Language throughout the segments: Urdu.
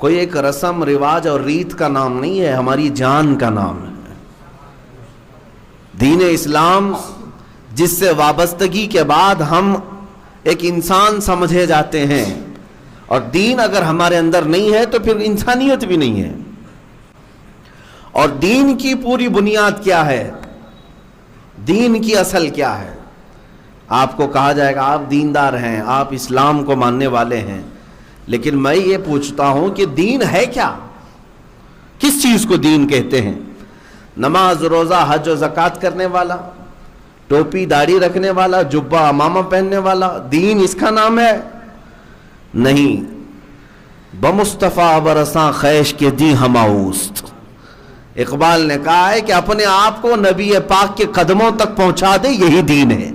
کوئی ایک رسم رواج اور ریت کا نام نہیں ہے، ہماری جان کا نام ہے۔ دین اسلام جس سے وابستگی کے بعد ہم ایک انسان سمجھے جاتے ہیں، اور دین اگر ہمارے اندر نہیں ہے تو پھر انسانیت بھی نہیں ہے۔ اور دین کی پوری بنیاد کیا ہے؟ دین کی اصل کیا ہے؟ آپ کو کہا جائے گا آپ دیندار ہیں، آپ اسلام کو ماننے والے ہیں، لیکن میں یہ پوچھتا ہوں کہ دین ہے کیا؟ کس چیز کو دین کہتے ہیں؟ نماز روزہ حج و زکوٰۃ کرنے والا، ٹوپی داڑھی رکھنے والا، جبہ امامہ پہننے والا دین اس کا نام ہے؟ نہیں۔ بمصطفیٰ برساں خیش کے دی ہماؤست، اقبال نے کہا ہے کہ اپنے آپ کو نبی پاک کے قدموں تک پہنچا دے، یہی دین ہے۔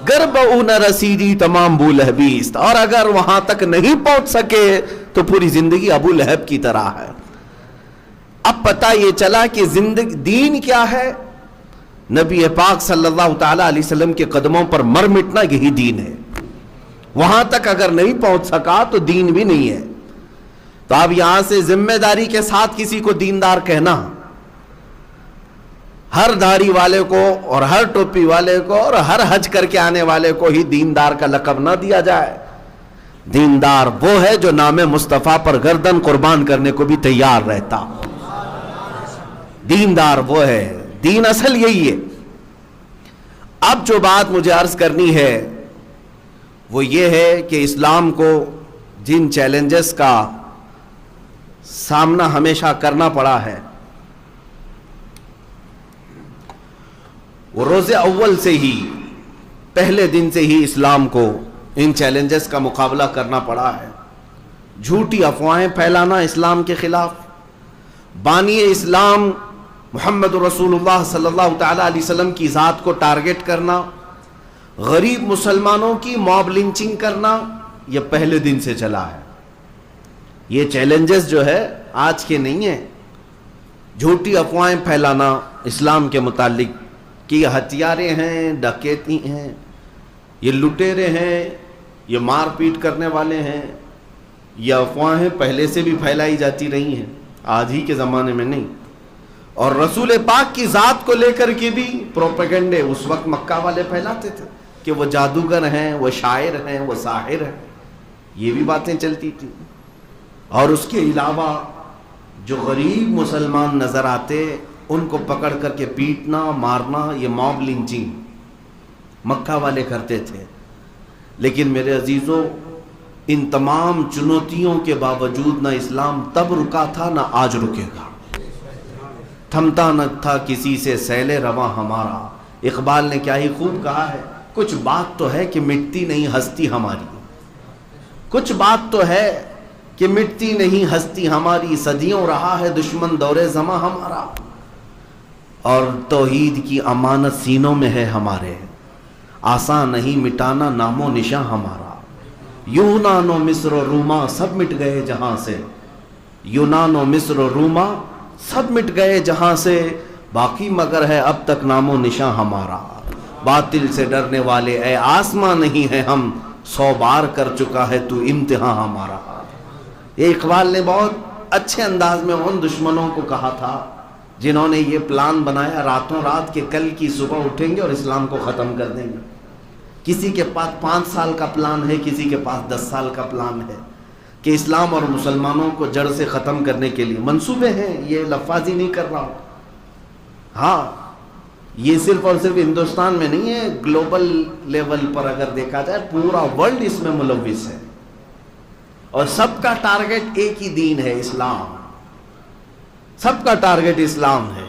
گرب او نہ رسیدی تمام ابو لہبیست، اور اگر وہاں تک نہیں پہنچ سکے تو پوری زندگی ابو لہب کی طرح ہے۔ اب پتہ یہ چلا کہ زندگی دین کیا ہے؟ نبی پاک صلی اللہ تعالی علیہ وسلم کے قدموں پر مر مٹنا، یہی دین ہے۔ وہاں تک اگر نہیں پہنچ سکا تو دین بھی نہیں ہے۔ تو اب یہاں سے ذمہ داری کے ساتھ کسی کو دیندار کہنا، ہر داڑھی والے کو اور ہر ٹوپی والے کو اور ہر حج کر کے آنے والے کو ہی دیندار کا لقب نہ دیا جائے۔ دیندار وہ ہے جو نام مصطفیٰ پر گردن قربان کرنے کو بھی تیار رہتا۔ دیندار وہ ہے، دین اصل یہی ہے۔ اب جو بات مجھے عرض کرنی ہے وہ یہ ہے کہ اسلام کو جن چیلنجز کا سامنا ہمیشہ کرنا پڑا ہے، وہ روز اول سے ہی، پہلے دن سے ہی اسلام کو ان چیلنجز کا مقابلہ کرنا پڑا ہے۔ جھوٹی افواہیں پھیلانا اسلام کے خلاف، بانی اسلام محمد رسول اللہ صلی اللہ تعالی علیہ وسلم کی ذات کو ٹارگٹ کرنا، غریب مسلمانوں کی موب لنچنگ کرنا، یہ پہلے دن سے چلا ہے۔ یہ چیلنجز جو ہے آج کے نہیں ہیں۔ جھوٹی افواہیں پھیلانا اسلام کے متعلق کہ یہ ہتھیاریں ہیں، ڈکیتی ہیں، یہ لٹیرے ہیں، یہ مار پیٹ کرنے والے ہیں، یہ افواہیں پہلے سے بھی پھیلائی جاتی رہی ہیں، آج ہی کے زمانے میں نہیں۔ اور رسول پاک کی ذات کو لے کر کے بھی پروپیگنڈے اس وقت مکہ والے پھیلاتے تھے کہ وہ جادوگر ہیں، وہ شاعر ہیں، وہ ساحر ہیں، یہ بھی باتیں چلتی تھیں۔ اور اس کے علاوہ جو غریب مسلمان نظر آتے ان کو پکڑ کر کے پیٹنا، مارنا، یہ موب لنچنگ مکہ والے کرتے تھے۔ لیکن میرے عزیزوں، ان تمام چنوتیوں کے باوجود نہ اسلام تب رکا تھا نہ آج رکے گا۔ تھمتا نہ تھا کسی سے سیل رواں ہمارا۔ اقبال نے کیا ہی خوب کہا ہے، کچھ بات تو ہے کہ مٹتی نہیں ہستی ہماری، کچھ بات تو ہے کہ مٹتی نہیں ہستی ہماری، صدیوں رہا ہے دشمن دور زماں ہمارا، اور توحید کی امانت سینوں میں ہے ہمارے، آسان نہیں مٹانا نام و نشاں ہمارا۔ یونان و مصر و روما سب مٹ گئے جہاں سے، یونان و مصر و روما سب مٹ گئے جہاں سے، باقی مگر ہے اب تک نام و نشاں ہمارا۔ باطل سے ڈرنے والے اے آسماں نہیں ہے ہم، 100 بار کر چکا ہے تو امتحان ہمارا۔ یہ اقبال نے بہت اچھے انداز میں ان دشمنوں کو کہا تھا جنہوں نے یہ پلان بنایا راتوں رات کہ کل کی صبح اٹھیں گے اور اسلام کو ختم کر دیں گے۔ کسی کے پاس 5 سال کا پلان ہے، کسی کے پاس 10 سال کا پلان ہے کہ اسلام اور مسلمانوں کو جڑ سے ختم کرنے کے لیے منصوبے ہیں۔ یہ لفاظی نہیں کر رہا ہوں، ہاں یہ صرف اور صرف ہندوستان میں نہیں ہے، گلوبل لیول پر اگر دیکھا جائے پورا ورلڈ اس میں ملوث ہے، اور سب کا ٹارگٹ ایک ہی دین ہے، اسلام۔ سب کا ٹارگٹ اسلام ہے۔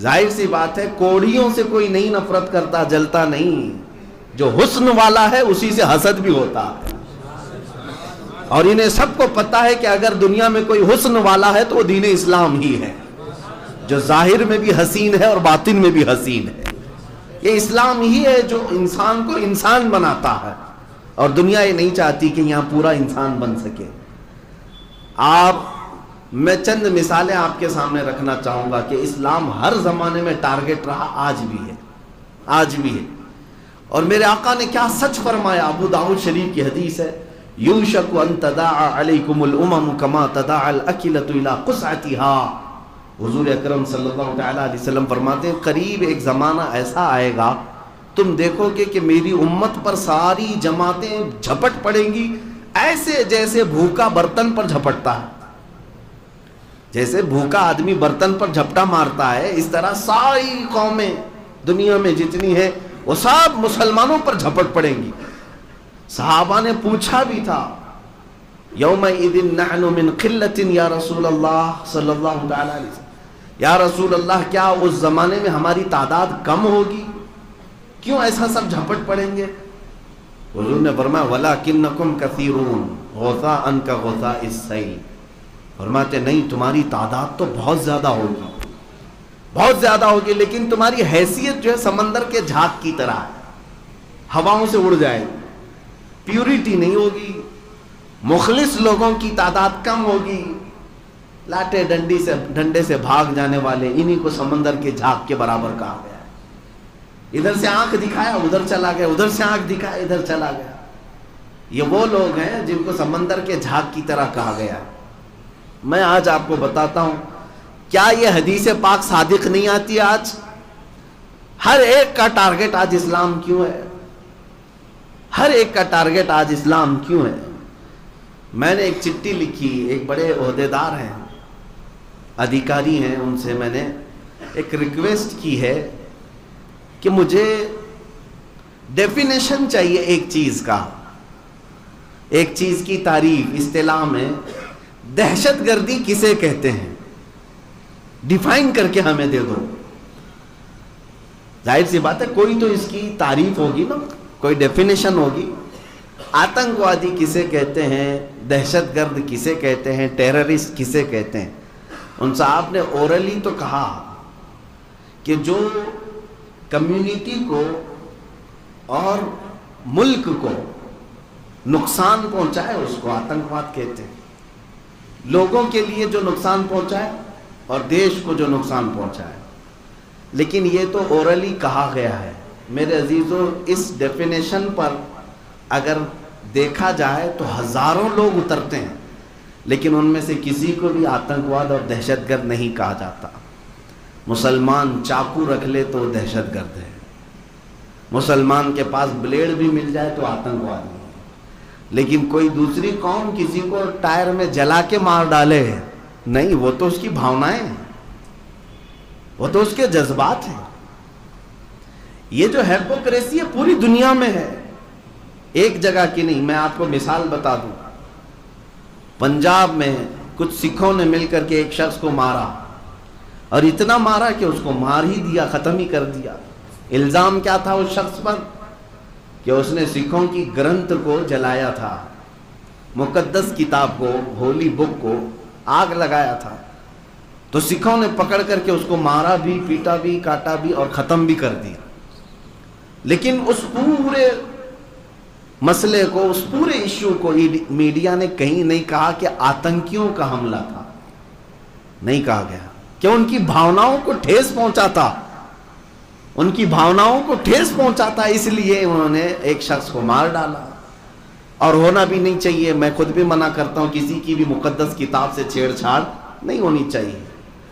ظاہر سی بات ہے کوڑیوں سے کوئی نہیں نفرت کرتا، جلتا نہیں، جو حسن والا ہے اسی سے حسد بھی ہوتا ہے۔ اور انہیں سب کو پتا ہے کہ اگر دنیا میں کوئی حسن والا ہے تو وہ دین اسلام ہی ہے، جو ظاہر میں بھی حسین ہے اور باطن میں بھی حسین ہے۔ یہ اسلام ہی ہے جو انسان کو انسان بناتا ہے، اور دنیا یہ نہیں چاہتی کہ یہاں پورا انسان بن سکے۔ میں چند مثالیں آپ کے سامنے رکھنا چاہوں گا کہ اسلام ہر زمانے میں ٹارگٹ رہا، آج بھی ہے، آج بھی ہے۔ اور میرے آقا نے کیا سچ فرمایا، ابو داؤد شریف کی حدیث ہے یوشک ان تداعى علیکم الامم کما تداعى الاکلۃ الی قصعتها. حضور اکرم صلی اللہ تعالیٰ علیہ وسلم فرماتے ہیں قریب ایک زمانہ ایسا آئے گا تم دیکھو گے کہ میری امت پر ساری جماعتیں جھپٹ پڑیں گی ایسے جیسے بھوکا برتن پر جھپٹتا ہے. جیسے بھوکا آدمی برتن پر جھپٹا مارتا ہے اس طرح ساری قومیں دنیا میں جتنی ہیں وہ سب مسلمانوں پر جھپٹ پڑیں گی. صحابہ نے پوچھا بھی تھا یومئذ نحن من قلۃ یا رسول اللہ صلی اللہ تعالیٰ علیہ وسلم، یا رسول اللہ کیا اس زمانے میں ہماری تعداد کم ہوگی؟ کیوں ایسا سب جھپٹ پڑیں گے؟ حضور نے فرمایا وَلَكِنَّكُمْ كَثِيرُونَ غُثَاءً كَغُثَاءِ السَّيْلِ. فرماتے نہیں تمہاری تعداد تو بہت زیادہ ہوگی، بہت زیادہ ہوگی، لیکن تمہاری حیثیت جو ہے سمندر کے جھاگ کی طرح ہے، ہواؤں سے اڑ جائے گی، پیورٹی نہیں ہوگی، مخلص لوگوں کی تعداد کم ہوگی، لاٹے ڈنڈے سے بھاگ جانے والے انہی کو سمندر کے جھاگ کے برابر کہا گیا ہے. ادھر سے آنکھ دکھایا ادھر چلا گیا، ادھر سے آنکھ دکھایا ادھر چلا گیا. یہ وہ لوگ ہیں جن کو سمندر کے جھاگ کی طرح کہا گیا ہے. میں آج آپ کو بتاتا ہوں کیا یہ حدیث پاک صادق نہیں آتی؟ آج ہر ایک کا ٹارگٹ آج اسلام کیوں ہے؟ ہر ایک کا ٹارگٹ آج اسلام کیوں ہے؟ میں نے ایک چٹھی لکھی، ایک بڑے عہدیدار ہیں، ادھیکاری ہیں، ان سے میں نے ایک ریکویسٹ کی ہے کہ مجھے ڈیفینیشن چاہیے ایک چیز کا، ایک چیز کی تعریف. اصطلاح میں دہشت گردی کسے کہتے ہیں ڈیفائن کر کے ہمیں دے دو. ظاہر سی بات ہے کوئی تو اس کی تعریف ہوگی نا، کوئی ڈیفینیشن ہوگی. آتنکوادی کسے کہتے ہیں، دہشت گرد کسے کہتے ہیں، ٹیررسٹ کسے کہتے ہیں؟ ان صاحب نے اورلی تو کہا کہ جو کمیونٹی کو اور ملک کو نقصان پہنچائے اس کو آتنکواد کہتے ہیں. لوگوں کے لیے جو نقصان پہنچائے اور دیش کو جو نقصان پہنچائے. لیکن یہ تو اورلی کہا گیا ہے. میرے عزیزوں اس ڈیفینیشن پر اگر دیکھا جائے تو ہزاروں لوگ اترتے ہیں، لیکن ان میں سے کسی کو بھی آتنکواد اور دہشت گرد نہیں کہا جاتا. مسلمان چاقو رکھ لے تو دہشت گرد ہے، مسلمان کے پاس بلیڈ بھی مل جائے تو آتنکواد نہیں. لیکن کوئی دوسری قوم کسی کو ٹائر میں جلا کے مار ڈالے نہیں، وہ تو اس کی بھاونائیں ہیں، وہ تو اس کے جذبات ہیں. یہ جو ہیپوکریسی ہے پوری دنیا میں ہے، ایک جگہ کی نہیں. میں آپ کو مثال بتا دوں، پنجاب میں کچھ سکھوں نے مل کر کے ایک شخص کو مارا، اور اتنا مارا کہ اس کو مار ہی دیا، ختم ہی کر دیا. الزام کیا تھا اس شخص پر؟ کہ اس نے سکھوں کی گرنتھ کو جلایا تھا، مقدس کتاب کو، ہولی بک کو آگ لگایا تھا. تو سکھوں نے پکڑ کر کے اس کو مارا بھی، پیٹا بھی، کاٹا بھی اور ختم بھی کر دیا. لیکن اس پورے مسئلے کو، اس پورے ایشو کو میڈیا نے کہیں نہیں کہا کہ آتنکیوں کا حملہ تھا. نہیں کہا گیا کہ ان کی بھاوناؤں کو ٹھیس پہنچا تھا، ان کی بھاوناؤں کو ٹھیس پہنچا تھا، اس لیے انہوں نے ایک شخص کو مار ڈالا. اور ہونا بھی نہیں چاہیے. میں خود بھی منع کرتا ہوں کسی کی بھی مقدس کتاب سے چھیڑ چھاڑ نہیں ہونی چاہیے.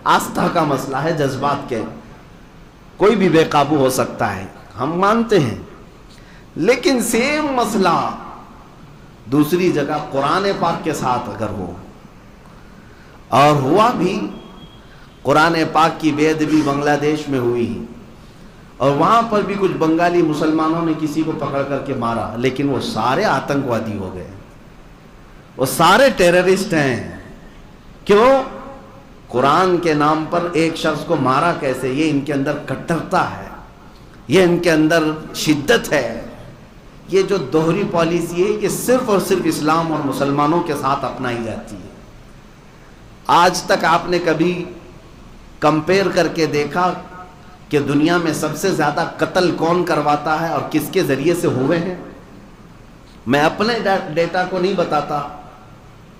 آستھا کا مسئلہ ہے، جذبات کے، کوئی بھی بے قابو ہو سکتا ہے، ہم مانتے ہیں. لیکن سیم مسئلہ دوسری جگہ قرآن پاک کے ساتھ اگر ہو، اور ہوا بھی، قرآن پاک کی بے ادبی بنگلہ دیش میں ہوئی، اور وہاں پر بھی کچھ بنگالی مسلمانوں نے کسی کو پکڑ کر کے مارا، لیکن وہ سارے آتنکوادی ہو گئے، وہ سارے ٹیررسٹ ہیں. کیوں؟ قرآن کے نام پر ایک شخص کو مارا کیسے؟ یہ ان کے اندر کٹرتا ہے، یہ ان کے اندر شدت ہے. یہ جو دوہری پالیسی ہے یہ صرف اور صرف اسلام اور مسلمانوں کے ساتھ اپنائی جاتی ہے. آج تک آپ نے کبھی کمپیئر کر کے دیکھا کہ دنیا میں سب سے زیادہ قتل کون کرواتا ہے اور کس کے ذریعے سے ہوئے ہیں؟ میں اپنے ڈیٹا کو نہیں بتاتا،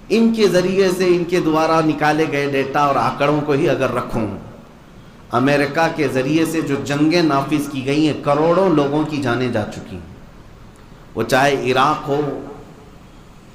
ان کے ذریعے سے، ان کے دوارا نکالے گئے ڈیٹا اور آنکڑوں کو ہی اگر رکھوں، امریکہ کے ذریعے سے جو جنگیں نافذ کی گئی ہیں، کروڑوں لوگوں کی جانیں جا چکی ہیں. وہ چاہے عراق ہو،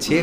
6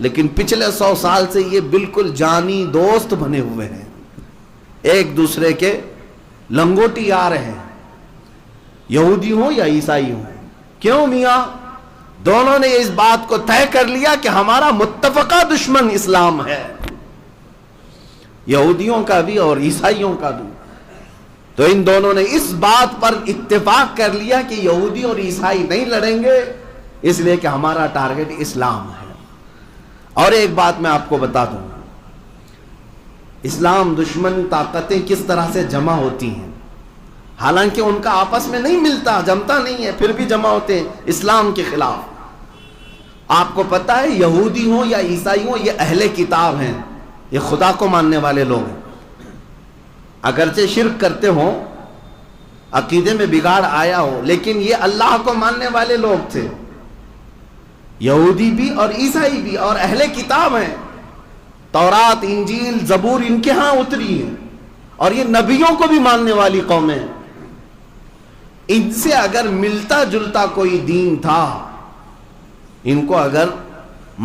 لیکن پچھلے 100 سال سے یہ بالکل جانی دوست بنے ہوئے ہیں، ایک دوسرے کے لنگوٹی آ رہے ہیں، یہودی ہوں یا عیسائی ہوں۔ کیوں میاں؟ دونوں نے اس بات کو طے کر لیا کہ ہمارا متفقہ دشمن اسلام ہے، یہودیوں کا بھی اور عیسائیوں کا بھی۔ تو ان دونوں نے اس بات پر اتفاق کر لیا کہ یہودی اور عیسائی نہیں لڑیں گے، اس لیے کہ ہمارا ٹارگٹ اسلام ہے۔ اور ایک بات میں آپ کو بتا دوں، اسلام دشمن طاقتیں کس طرح سے جمع ہوتی ہیں، حالانکہ ان کا آپس میں نہیں ملتا، جمتا نہیں ہے، پھر بھی جمع ہوتے ہیں اسلام کے خلاف۔ آپ کو پتا ہے یہودی ہوں یا عیسائی ہوں، یہ اہل کتاب ہیں، یہ خدا کو ماننے والے لوگ ہیں، اگرچہ شرک کرتے ہوں، عقیدے میں بگاڑ آیا ہو، لیکن یہ اللہ کو ماننے والے لوگ تھے، یہودی بھی اور عیسائی بھی، اور اہل کتاب ہیں۔ تورات، انجیل، زبور ان کے ہاں اتری ہے، اور یہ نبیوں کو بھی ماننے والی قوم ہے۔ ان سے اگر ملتا جلتا کوئی دین تھا، ان کو اگر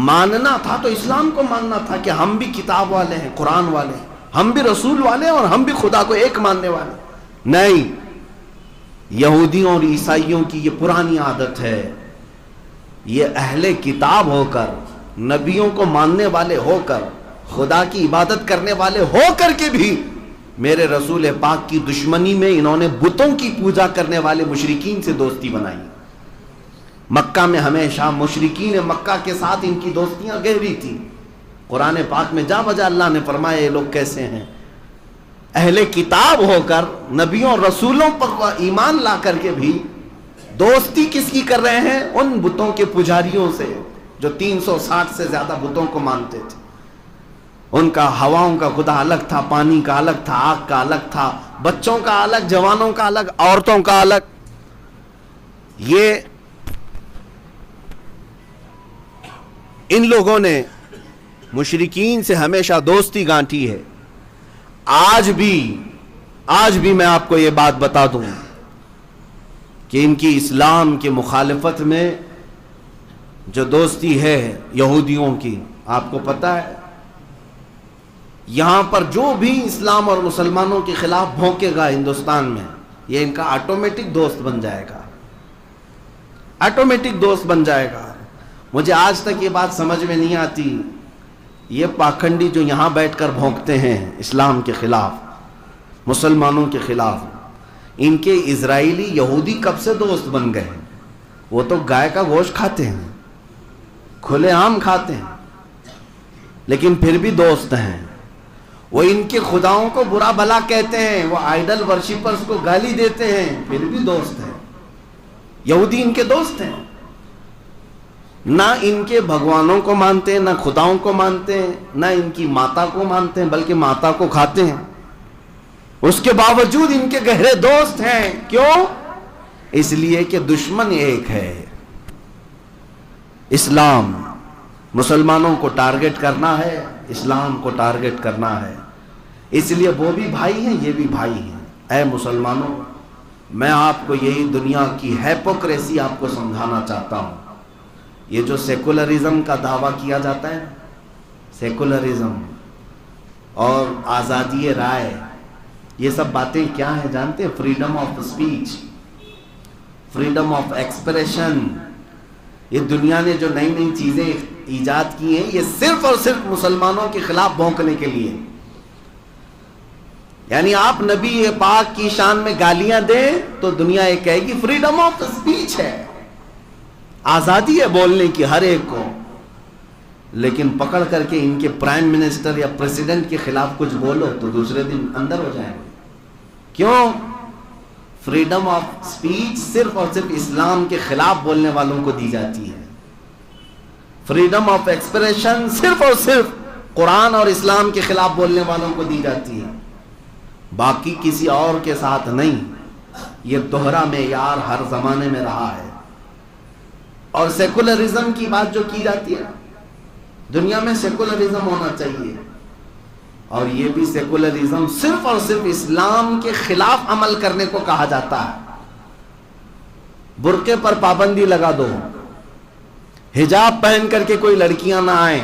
ماننا تھا تو اسلام کو ماننا تھا کہ ہم بھی کتاب والے ہیں، قرآن والے ہیں، ہم بھی رسول والے ہیں، اور ہم بھی خدا کو ایک ماننے والے ہیں۔ نہیں، یہودیوں اور عیسائیوں کی یہ پرانی عادت ہے، یہ اہل کتاب ہو کر، نبیوں کو ماننے والے ہو کر، خدا کی عبادت کرنے والے ہو کر کے بھی میرے رسول پاک کی دشمنی میں انہوں نے بتوں کی پوجا کرنے والے مشرکین سے دوستی بنائی۔ مکہ میں ہمیشہ مشرکین مکہ کے ساتھ ان کی دوستیاں گہری تھی۔ قرآن پاک میں جا بجا اللہ نے فرمایا یہ لوگ کیسے ہیں، اہل کتاب ہو کر نبیوں اور رسولوں پر ایمان لا کر کے بھی دوستی کس کی کر رہے ہیں؟ ان بتوں کے پجاریوں سے جو 360 سے زیادہ بتوں کو مانتے تھے۔ ان کا ہواؤں کا خدا الگ تھا، پانی کا الگ تھا، آگ کا الگ تھا، بچوں کا الگ، جوانوں کا الگ، عورتوں کا الگ۔ یہ ان لوگوں نے مشرکین سے ہمیشہ دوستی گانٹھی ہے۔ آج بھی میں آپ کو یہ بات بتا دوں کہ ان کی اسلام کی مخالفت میں جو دوستی ہے یہودیوں کی، آپ کو پتہ ہے یہاں پر جو بھی اسلام اور مسلمانوں کے خلاف بھونکے گا ہندوستان میں، یہ ان کا آٹومیٹک دوست بن جائے گا، آٹومیٹک دوست بن جائے گا۔ مجھے آج تک یہ بات سمجھ میں نہیں آتی، یہ پاکھنڈی جو یہاں بیٹھ کر بھونکتے ہیں اسلام کے خلاف، مسلمانوں کے خلاف، ان کے اسرائیلی یہودی کب سے دوست بن گئے ہیں؟ وہ تو گائے کا گوشت کھاتے ہیں، کھلے عام کھاتے ہیں، لیکن پھر بھی دوست ہیں۔ وہ ان کے خداؤں کو برا بھلا کہتے ہیں، وہ آئیڈل ورشپرز کو گالی دیتے ہیں، پھر بھی دوست ہیں۔ یہودی ان کے دوست ہیں، نہ ان کے بھگوانوں کو مانتے ہیں، نہ خداؤں کو مانتے ہیں، نہ ان کی ماتا کو مانتے ہیں، بلکہ ماتا کو کھاتے ہیں۔ اس کے باوجود ان کے گہرے دوست ہیں۔ کیوں؟ اس لیے کہ دشمن ایک ہے، اسلام۔ مسلمانوں کو ٹارگٹ کرنا ہے، اسلام کو ٹارگٹ کرنا ہے، اس لیے وہ بھی بھائی ہیں، یہ بھی بھائی ہیں۔ اے مسلمانوں، میں آپ کو یہی دنیا کی ہیپوکریسی آپ کو سمجھانا چاہتا ہوں۔ یہ جو سیکولرزم کا دعویٰ کیا جاتا ہے، سیکولرزم اور آزادی رائے، یہ سب باتیں کیا ہیں جانتے ہیں؟ Freedom of speech, freedom of expression. یہ دنیا نے جو نئی نئی چیزیں ایجاد کی ہیں، یہ صرف اور صرف مسلمانوں کے خلاف بھونکنے کے لیے۔ یعنی آپ نبی پاک کی شان میں گالیاں دیں تو دنیا یہ کہے گی فریڈم آف اسپیچ ہے، آزادی ہے بولنے کی ہر ایک کو، لیکن پکڑ کر کے ان کے پرائم منسٹر یا پریزیڈنٹ کے خلاف کچھ بولو تو دوسرے دن اندر ہو جائیں گے۔ کیوں؟ فریڈم آف اسپیچ صرف اور صرف اسلام کے خلاف بولنے والوں کو دی جاتی ہے، فریڈم آف ایکسپریشن صرف اور صرف قرآن اور اسلام کے خلاف بولنے والوں کو دی جاتی ہے، باقی کسی اور کے ساتھ نہیں۔ یہ دوہرا معیار ہر زمانے میں رہا ہے۔ اور سیکولرزم کی بات جو کی جاتی ہے، دنیا میں سیکولرزم ہونا چاہیے، اور یہ بھی سیکولرزم صرف اور صرف اسلام کے خلاف عمل کرنے کو کہا جاتا ہے۔ برقعے پر پابندی لگا دو، حجاب پہن کر کے کوئی لڑکیاں نہ آئیں،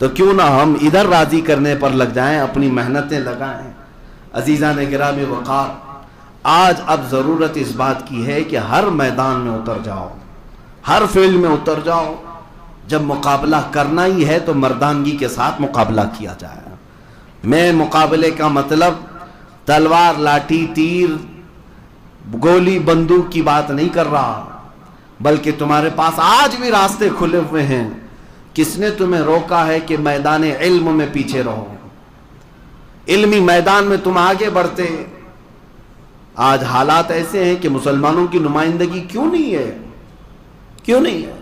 تو کیوں نہ ہم ادھر راضی کرنے پر لگ جائیں, اپنی محنتیں لگائیں. عزیزان گرامی وقار, آج اب ضرورت اس بات کی ہے کہ ہر میدان میں اتر جاؤ, ہر فیلڈ میں اتر جاؤ. جب مقابلہ کرنا ہی ہے تو مردانگی کے ساتھ مقابلہ کیا جائے. میں مقابلے کا مطلب تلوار, لاٹھی, تیر, گولی, بندوق کی بات نہیں کر رہا, بلکہ تمہارے پاس آج بھی راستے کھلے ہوئے ہیں. کس نے تمہیں روکا ہے کہ میدان علم میں پیچھے رہو؟ علمی میدان میں تم آگے بڑھتے. آج حالات ایسے ہیں کہ مسلمانوں کی نمائندگی کیوں نہیں ہے؟ کیوں نہیں ہے؟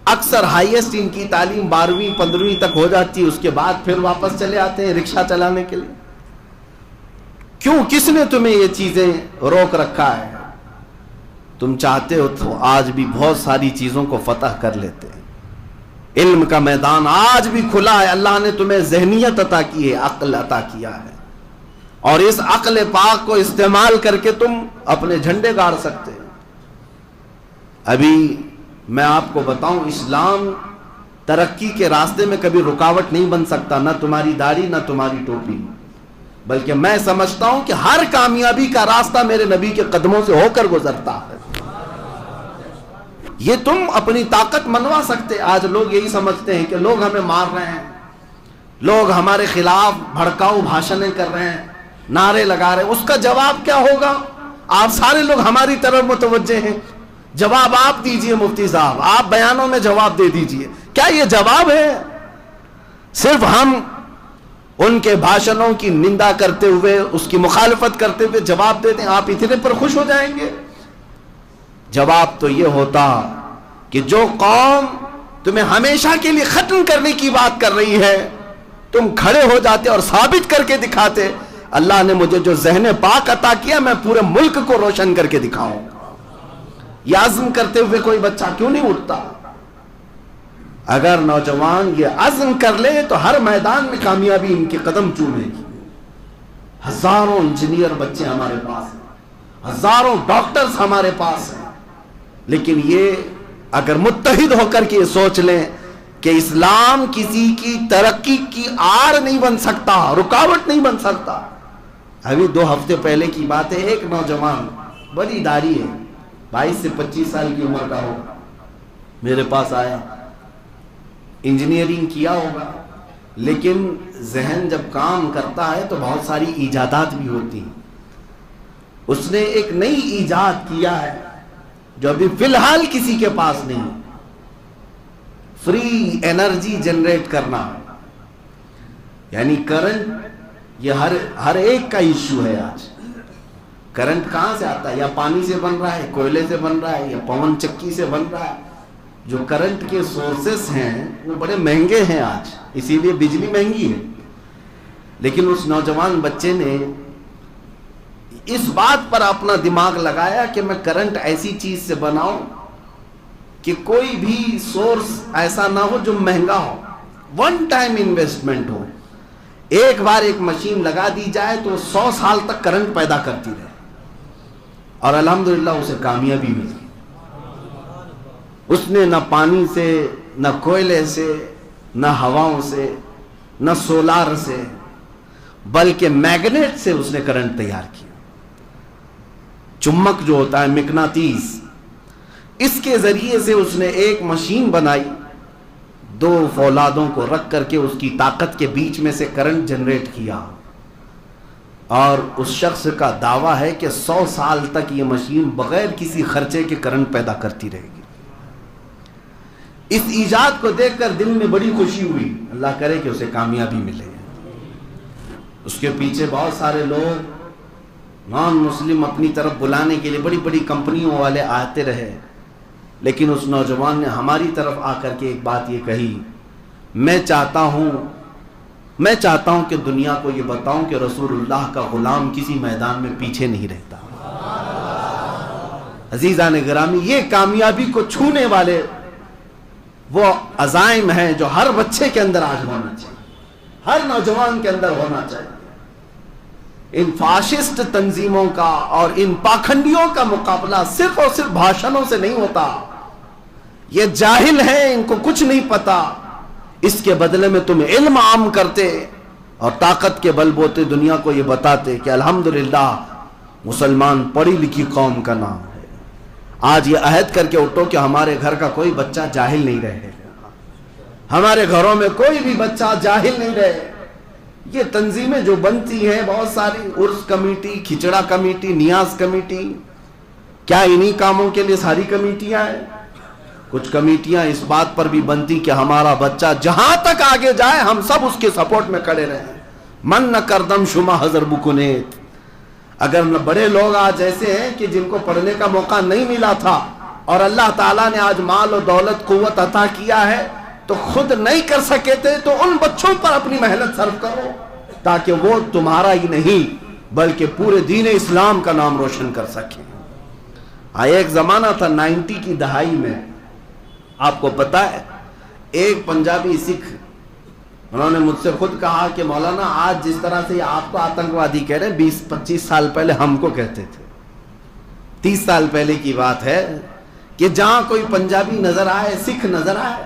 اکثر ہائیسٹ ان کی تعلیم 12ویں 15ویں تک ہو جاتی ہے, اس کے بعد پھر واپس چلے آتے ہیں رکشہ چلانے کے لیے. کیوں؟ کس نے تمہیں یہ چیزیں روک رکھا ہے؟ تم چاہتے ہو تو آج بھی بہت ساری چیزوں کو فتح کر لیتے. علم کا میدان آج بھی کھلا ہے. اللہ نے تمہیں ذہنیت عطا کی ہے, عقل عطا کیا ہے, اور اس عقل پاک کو استعمال کر کے تم اپنے جھنڈے گاڑ سکتے. ابھی میں آپ کو بتاؤں, اسلام ترقی کے راستے میں کبھی رکاوٹ نہیں بن سکتا, نہ تمہاری داڑھی نہ تمہاری ٹوپی. بلکہ میں سمجھتا ہوں کہ ہر کامیابی کا راستہ میرے نبی کے قدموں سے ہو کر گزرتا ہے. یہ تم اپنی طاقت منوا سکتے. آج لوگ یہی سمجھتے ہیں کہ لوگ ہمیں مار رہے ہیں, لوگ ہمارے خلاف بھڑکاؤ بھاشنیں کر رہے ہیں, نعرے لگا رہے ہیں. اس کا جواب کیا ہوگا؟ آپ سارے لوگ ہماری طرف متوجہ ہیں, جواب آپ دیجئے. مفتی صاحب, آپ بیانوں میں جواب دے دیجئے. کیا یہ جواب ہے؟ صرف ہم ان کے بھاشنوں کی نندا کرتے ہوئے, اس کی مخالفت کرتے ہوئے جواب دیتے ہیں, آپ اتنے پر خوش ہو جائیں گے؟ جواب تو یہ ہوتا کہ جو قوم تمہیں ہمیشہ کے لیے ختم کرنے کی بات کر رہی ہے, تم کھڑے ہو جاتے اور ثابت کر کے دکھاتے, اللہ نے مجھے جو ذہن پاک عطا کیا میں پورے ملک کو روشن کر کے دکھاؤں. یہ عزم کرتے ہوئے کوئی بچہ کیوں نہیں اٹھتا؟ اگر نوجوان یہ عزم کر لے تو ہر میدان میں کامیابی ان کے قدم چومے گی. ہزاروں انجینئر بچے ہمارے پاس ہیں, ہزاروں ڈاکٹرز ہمارے پاس ہیں, لیکن یہ اگر متحد ہو کر کے یہ سوچ لیں کہ اسلام کسی کی ترقی کی آڑ نہیں بن سکتا, رکاوٹ نہیں بن سکتا. ابھی 2 ہفتے پہلے کی بات ہے, ایک نوجوان بڑی داڑھی ہے, 22 سے 25 سال کی عمر کا ہوگا, میرے پاس آیا. انجینئرنگ کیا ہوگا, لیکن ذہن جب کام کرتا ہے تو بہت ساری ایجادات بھی ہوتی ہیں. اس نے ایک نئی ایجاد کیا ہے جو ابھی فی الحال کسی کے پاس نہیں, فری انرجی جنریٹ کرنا. یعنی کرنٹ, یہ ہر ایک کا ایشو ہے آج. کرنٹ کہاں سے آتا ہے؟ یا پانی سے بن رہا ہے, کوئلے سے بن رہا ہے, یا پون چکی سے بن رہا ہے. جو کرنٹ کے سورسز ہیں وہ بڑے مہنگے ہیں آج, اسی لیے بجلی مہنگی ہے. لیکن اس نوجوان بچے نے اس بات پر اپنا دماغ لگایا کہ میں کرنٹ ایسی چیز سے بناؤں کہ کوئی بھی سورس ایسا نہ ہو جو مہنگا ہو, 1 ٹائم انویسٹمنٹ ہو. ایک بار ایک مشین لگا دی جائے تو 100 سال تک کرنٹ پیدا کرتی رہے, اور الحمدللہ اسے کامیابی ملی. اس نے نہ پانی سے, نہ کوئلے سے, نہ ہواؤں سے, نہ سولار سے, بلکہ میگنیٹ سے اس نے کرنٹ تیار کیا. چمک جو ہوتا ہے, مقناطیس, اس کے ذریعے سے اس نے ایک مشین بنائی, 2 فولادوں کو رکھ کر کے اس کی طاقت کے بیچ میں سے کرنٹ جنریٹ کیا. اور اس شخص کا دعویٰ ہے کہ 100 سال تک یہ مشین بغیر کسی خرچے کے کرنٹ پیدا کرتی رہے گی. اس ایجاد کو دیکھ کر دل میں بڑی خوشی ہوئی. اللہ کرے کہ اسے کامیابی ملے. اس کے پیچھے بہت سارے لوگ نان مسلم اپنی طرف بلانے کے لیے بڑی بڑی کمپنیوں والے آتے رہے, لیکن اس نوجوان نے ہماری طرف آ کر کے ایک بات یہ کہی, میں چاہتا ہوں کہ دنیا کو یہ بتاؤں کہ رسول اللہ کا غلام کسی میدان میں پیچھے نہیں رہتا. عزیزان گرامی, یہ کامیابی کو چھونے والے وہ عزائم ہیں جو ہر بچے کے اندر آج ہونا چاہیے, ہر نوجوان کے اندر ہونا چاہیے. ان فاشسٹ تنظیموں کا اور ان پاکھنڈیوں کا مقابلہ صرف اور صرف بھاشنوں سے نہیں ہوتا. یہ جاہل ہیں, ان کو کچھ نہیں پتا. اس کے بدلے میں تم علم عام کرتے اور طاقت کے بل بوتے دنیا کو یہ بتاتے کہ الحمدللہ مسلمان پڑھی لکھی قوم کا نام ہے. آج یہ عہد کر کے اٹھو کہ ہمارے گھر کا کوئی بچہ جاہل نہیں رہے گا, ہمارے گھروں میں کوئی بھی بچہ جاہل نہیں رہے. یہ تنظیمیں جو بنتی ہیں بہت ساری, عرس کمیٹی, کھچڑا کمیٹی, نیاز کمیٹی, کیا انہی کاموں کے لیے ساری کمیٹیاں ہیں؟ کچھ کمیٹیاں اس بات پر بھی بنتی کہ ہمارا بچہ جہاں تک آگے جائے ہم سب اس کے سپورٹ میں کھڑے رہیں. من نہ کردم شما حضر بکنیت. اگر بڑے لوگ آج ایسے ہیں کہ جن کو پڑھنے کا موقع نہیں ملا تھا اور اللہ تعالیٰ نے آج مال و دولت قوت عطا کیا ہے تو خود نہیں کر سکے تھے, تو ان بچوں پر اپنی محنت صرف کرو تاکہ وہ تمہارا ہی نہیں بلکہ پورے دین اسلام کا نام روشن کر سکیں. ایک زمانہ تھا 90 کی دہائی میں, آپ کو پتا ہے, ایک پنجابی سکھ انہوں نے مجھ سے خود کہا کہ مولانا آج جس طرح سے آپ کو آتنکوادی کہہ رہے ہیں 20-25 سال پہلے ہم کو کہتے تھے. 30 سال پہلے کی بات ہے کہ جہاں کوئی پنجابی نظر آئے, سکھ نظر آئے,